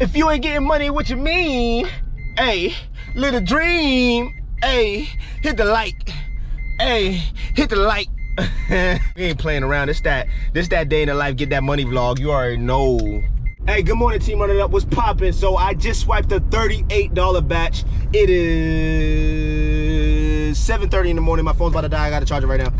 If you ain't getting money, what you mean? Hey, little dream. Hey, hit the like. Hey, hit the like. We ain't playing around. This that day in the life, get that money vlog. You already know. Hey, good morning, team. Running up. What's popping? So I just swiped a $38 batch. It is 7:30 in the morning. My phone's about to die. I gotta charge it right now.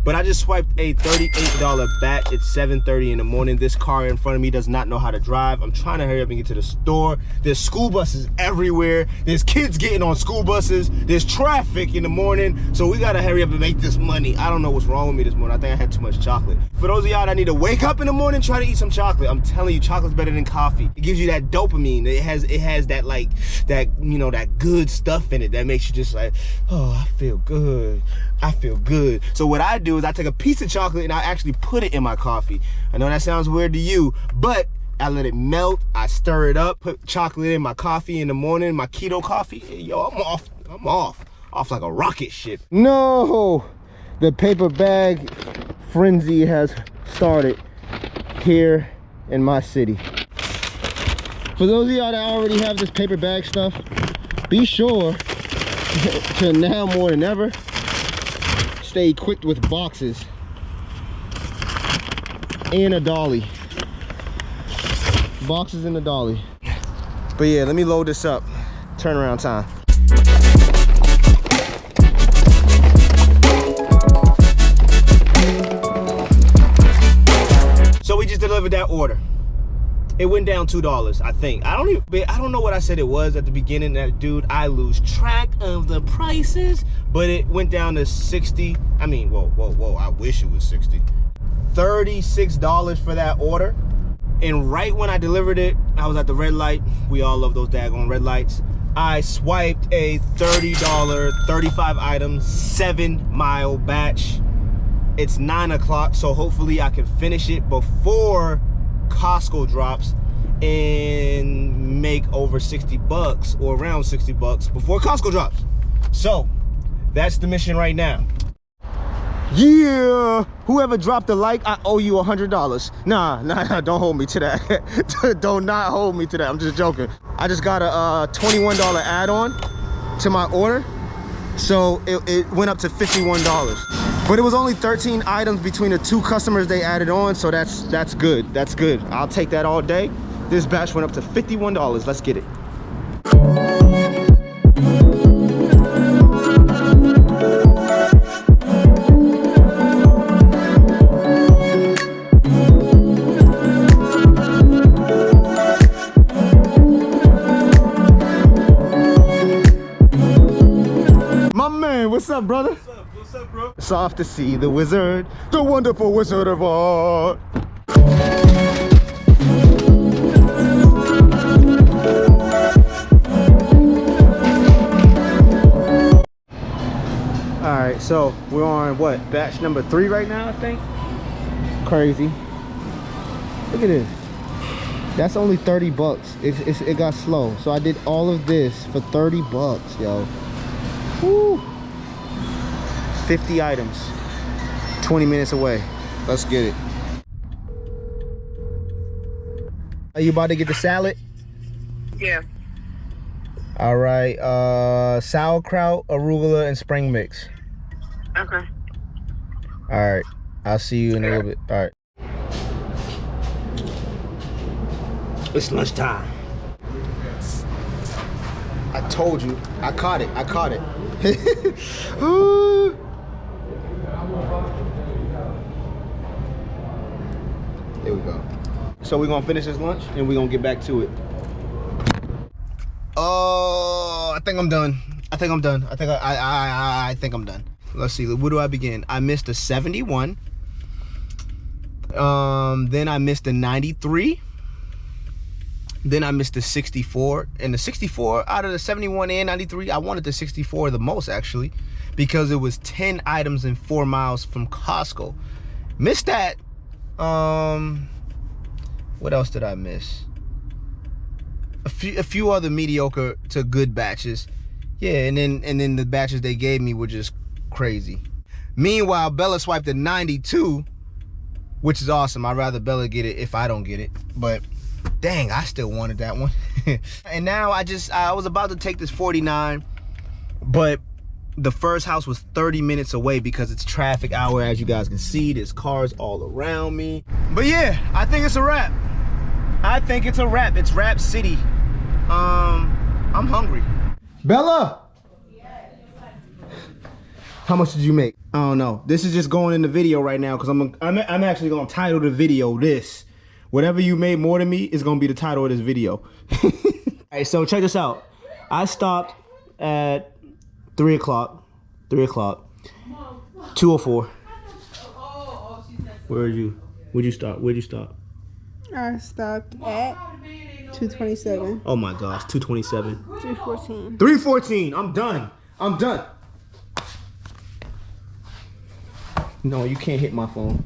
But I just swiped a $38 batch. It's 7:30 in the morning. This car in front of me does not know how to drive. I'm trying to hurry up and get to the store. There's school buses everywhere. There's kids getting on school buses. There's traffic in the morning. So we gotta hurry up and make this money. I don't know what's wrong with me this morning. I think I had too much chocolate. For those of y'all that need to wake up in the morning, try to eat some chocolate. I'm telling you, chocolate's better than coffee. It gives you that dopamine. It has that like, that, you know, that good stuff in it that makes you just like, oh, I feel good. I feel good. So what I do is I take a piece of chocolate and I actually put it in my coffee. I know that sounds weird to you, but I let it melt, I stir it up, put chocolate in my coffee in the morning, my keto coffee. Yo, I'm off like a rocket ship. No, the paper bag frenzy has started here in my city. For those of y'all that already have this paper bag stuff, be sure to now more than ever, stay equipped with boxes and a dolly. Boxes and a dolly. But yeah, let me load this up. Turnaround time. So we just delivered that order. It went down $2, I think. I don't know what I said it was at the beginning. That dude, I lose track of the prices, but it went down to 60. I mean, whoa, I wish it was 60. $36 for that order. And right when I delivered it, I was at the red light. We all love those daggone red lights. I swiped a $30, 35 items, 7-mile batch. It's 9 o'clock, so hopefully I can finish it before Costco drops and make over 60 bucks or around 60 bucks before Costco drops. So that's the mission right now. Yeah, whoever dropped a like, I owe you $100. Nah, don't hold me to that. Do not hold me to that. I'm just joking. I just got a $21 add-on to my order, so it went up to $51. But it was only 13 items between the 2 customers they added on, so that's good. That's good. I'll take that all day. This batch went up to $51. Let's get it. My man, what's up, brother? What's up, bro? It's off to see the wizard, the wonderful Wizard of Oz. All right, so we're on what, batch number 3 right now, I think. Crazy. Look at this. That's only 30 bucks. It got slow, so I did all of this for 30 bucks, yo. Woo. 50 items, 20 minutes away. Let's get it. Are you about to get the salad? Yeah. All right, sauerkraut, arugula, and spring mix. Okay. All right, I'll see you in a little bit. All right. It's lunchtime. I told you, I caught it. There we go. So we're gonna finish this lunch and we're gonna get back to it. Oh, I think I'm done. I think I'm done. Let's see, where do I begin? I missed a 71. Then I missed a 93. Then I missed the 64, and the 64 out of the 71 and 93, I wanted the 64 the most actually, because it was 10 items and 4 miles from Costco. Missed that. What else did I miss? A few other mediocre to good batches. Yeah, and then the batches they gave me were just crazy. Meanwhile, Bella swiped a 92, which is awesome. I'd rather Bella get it if I don't get it, but Dang, I still wanted that one. And now I was about to take this 49, but the first house was 30 minutes away because it's traffic hour. As you guys can see, there's cars all around me. But yeah, I think it's a wrap. I think it's a wrap. It's Wrap City. I'm hungry. Bella! How much did you make? I don't know. This is just going in the video right now because I'm actually gonna title the video this. Whatever you made more than me is gonna be the title of this video. All right, so check this out. I stopped at 3 o'clock. 2:04. Where'd you stop? Where'd you stop? I stopped at 2:27. Oh my gosh, 2:27. 3:14. 3:14. I'm done. No, you can't hit my phone.